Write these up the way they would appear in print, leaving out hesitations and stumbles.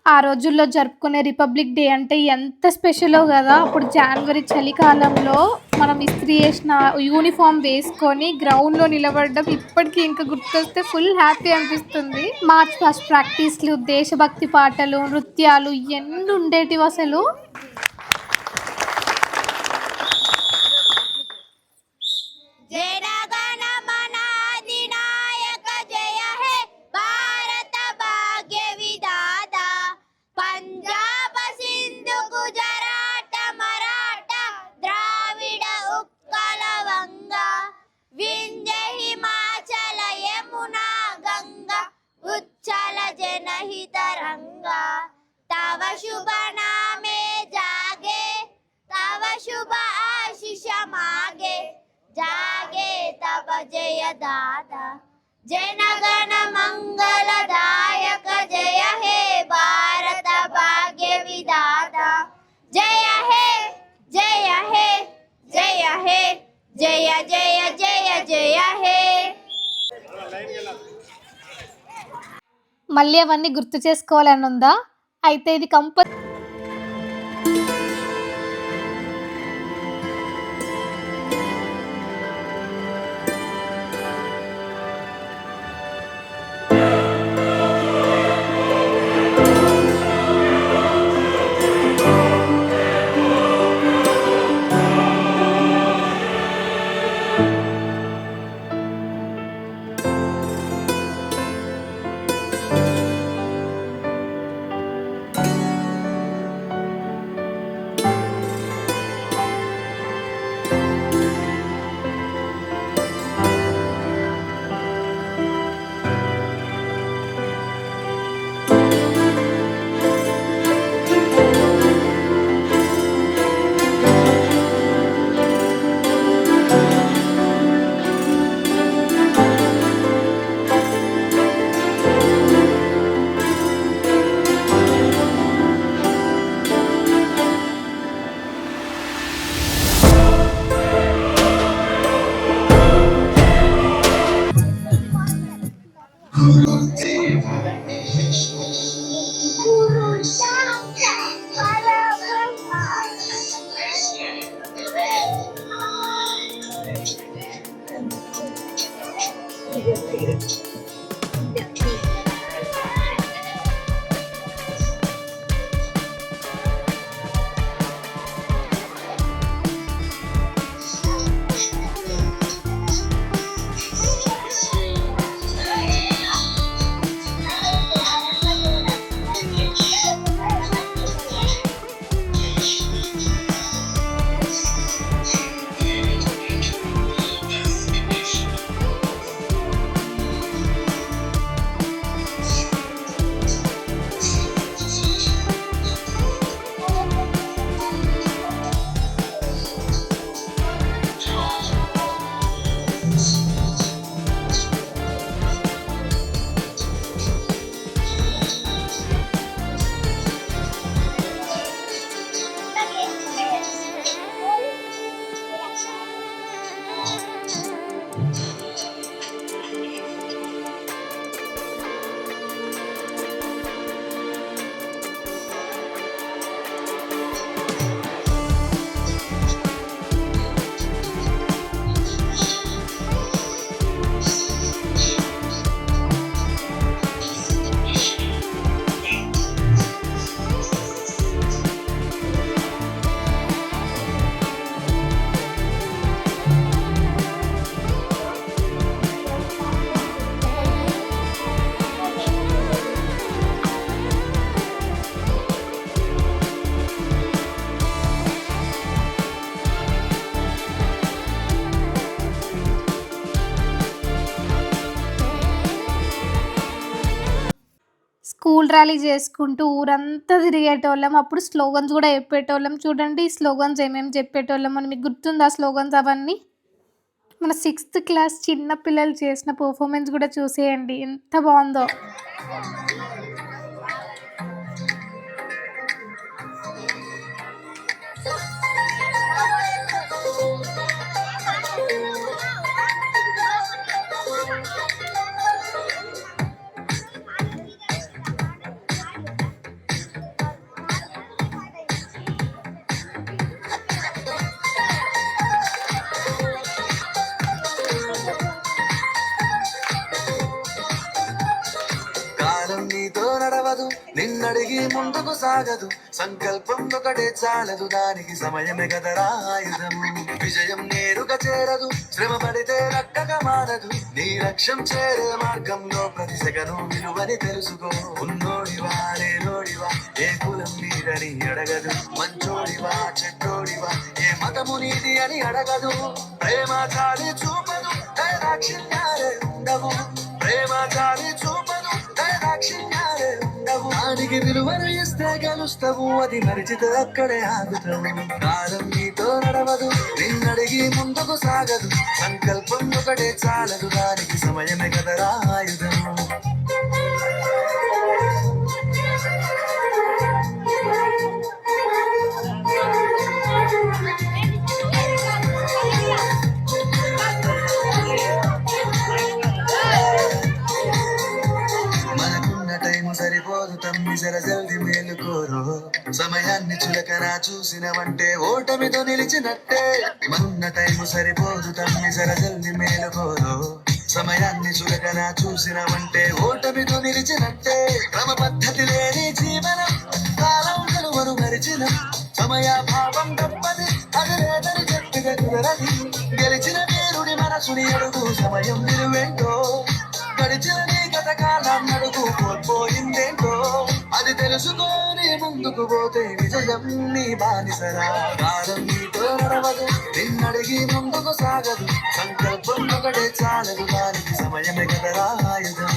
ఆ రోజుల్లో జరుపుకునే రిపబ్లిక్ డే అంటే ఎంత స్పెషలో గదా! అప్పుడు జాన్వరి చలికాలంలో మనం ఇస్త్రీ ఏసిన యూనిఫార్మ్ వేసుకొని గ్రౌండ్‌లో నిలబడడం ఇప్పటికి ఇంక గుర్తొస్తే ఫుల్ హ్యాపీ అనిపిస్తుంది. మార్చ్ పాస్ట్ ప్రాక్టీస్‌లు, దేశభక్తి పాటలు, నృత్యాలు ఎన్నుండేటివసలు. జనగణమన అధినాయక జయ హే భారత భాగ్య విధాత పంజాబ సింధు గుజరాట మరాఠ ద్రావిడ ఉత్కల వంగ వింధ్య హిమాచల యమునా గంగా ఉచ్చల జనహిత రంగా తవ శుభ నామే జాగే తవ శుభ ఆశిష మాగే जागे तब जय दाता जनगण मंगलदायक जय हे भारत भाग्य विधाता जय हे जय हे जय हे जय जय जय जय हे మళ్ళీ అవన్నీ గుర్తు చేసుకోవాలని ఉందా? అయితే ఇది స్కూల్ ర్యాలీ చేసుకుంటూ ఊరంతా తిరిగేటోళ్ళం. అప్పుడు స్లోగన్స్ గూడా చెప్పేటోళ్ళం. చూడండి ఈ స్లోగన్స్ ఏమేమి చెప్పేటోళ్ళమని మీకు గుర్తుందా స్లోగన్స్ అవన్నీ? మన 6థ్ క్లాస్ చిన్న పిల్లలు చేసిన పెర్ఫార్మన్స్ గూడా చూసేయండి. ఎంత బావుందో. నడవదు నిన్నడిగి ముందుకు సాగదు సంకల్పం ఒకటే చాలదు దానికి సమయమే కదరా ఆయుధము విజయం నేరుగా చేరదు శ్రమ పడితే రక్కగా మారదు నీ లక్ష్యం చేరే మార్గంలో ప్రతి సెగను విలువని తెలుసుకో ఉన్నోడివా లేనోడివా ఏ కులం నీదని అడగదు మంచోడివా చెడ్డోడివా ఏ మతము నీది అని అడగదు ప్రేమ చాలి చూపదు దైదాక్షిణ్యాలే ఉండవు ప్రేమ చాలి చూపదు దైదాక్షిణ్యాలే ఉండవు దానికి విలువను ఇస్తే గెలుస్తావు అది మరిచితే అక్కడే ఆగుతావు కాలం నీతో నడవదు నిన్నడిగి ముందుకు సాగదు సంకల్పం ఒకటే చాలదు దానికి సమయమే కదరా ఆయుధము సరిపోదు తమ్మి జర జల్ది మేలుకోరు సమయాన్ని చులకన చూసినవంటే ఓటమితో నిలిచినట్టే మన్న టైము సరిపోదు తమ్మి జర జల్ది మేలుకోరు సమయాన్ని చులకన చూసినవంటే ఓటమితో నిలిచినట్టే క్రమ పద్ధతి లేని జీవనం కాలం కలువను మరిచిన సమయాభావం తప్పది అది లేదని చెప్పిన కుదరది గెలిచిన వీరుడి మనసుని అడుగు సమయం విలువేంటో గడిచిన నీ గత కాలం నడుగు కోల్పోయిందేంటో అది తెలుసుకొని ముందుకు పోతే విజయం నీ బానిసరా కాలం నీతో నడవదు నిన్నడిగి ముందుకు సాగదు సంకల్పం ఒకటే చాలదు దానికి సమయమే కదరా ఆయుధం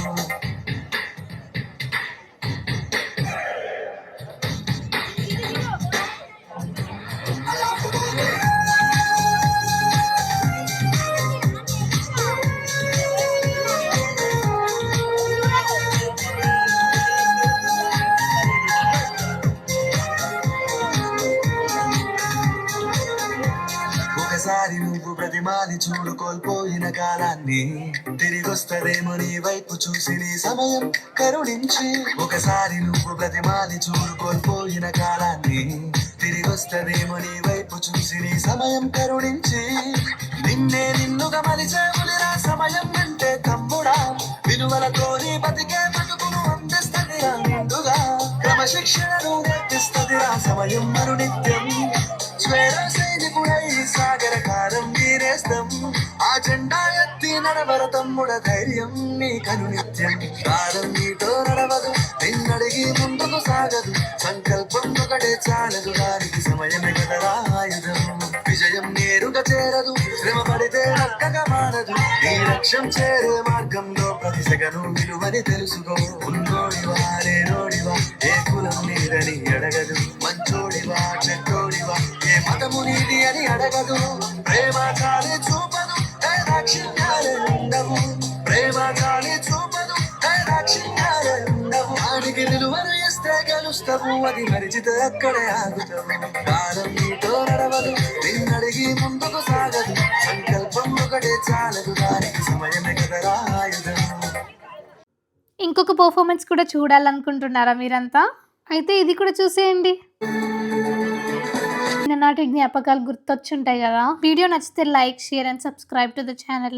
ఒకసారి నువ్వు ప్రతిమాని చూడు కోల్పోయిన కాలాన్ని తిరిగొస్తదేమో నీ వైపు చూసి నీ సమయం కరుణించి ఒకసారి నువ్వు ప్రతిమాని చూడు కోల్పోయిన కాలాన్ని తిరిగొస్తదేమో నీ వైపు చూసి నీ సమయం కరుణించి నిన్నే నిన్నుగా మలిచేవులిరా సమయం అంటే తమ్ముడా విలువలతో నీ బతికే బతుకును అందిస్తదిరా నిండుగా క్రమశిక్షణను నేర్పిస్తదిరా సమయం మరునిత్యం స్వేర సైనికుడై సాగర కాలం వీరేస్తం ఆ జెండా ఎత్తి నడవర తమ్ముడ ధైర్యం నీ కను నిత్యం కాలం నీతో నడవదు నిన్నడిగి ముందుకు సాగదు సంకల్పం ఒకటే చాలదు దానికి సమయమే కదరా ఆయుధం విజయం నేరుగా చేరదు శ్రమ పడితే రక్కగా మారదు నీ లక్ష్యం చేరే మార్గంలో ప్రతి సెగను విలువని తెలుసుకో ఉన్నోడివా లేనోడివా ఏ కులం నీదని అడగదు మంచోడివా చెడ్డోడివా ఏ మతము నీది అని అడగదు ప్రేమ చాలి చూపదు దైదాక్షిణ్యాలే ఉండవు ప్రేమ చాలి చూపదు దైదాక్షిణ్యాలే ఉండవు వాడికి విలువను ఇస్తే గెలుస్తావు అది మరిచితే అక్కడే ఆగుతావు కాలం నీతో నడవదు నిన్నడిగి ముందుకు సాగదు సంకల్పం ఒకటే చాలదు దానికి సమయమే కదరా ఆయుధం ఇంకొక పర్ఫార్మెన్స్ కూడా చూడాలనుకుంటున్నారా మీరంతా? అయితే ఇది కూడా చూసేయండి. చిన్ననాటి జ్ఞాపకాలు గుర్తొచ్చుంటాయి కదా. వీడియో నచ్చితే like, share and subscribe to the channel.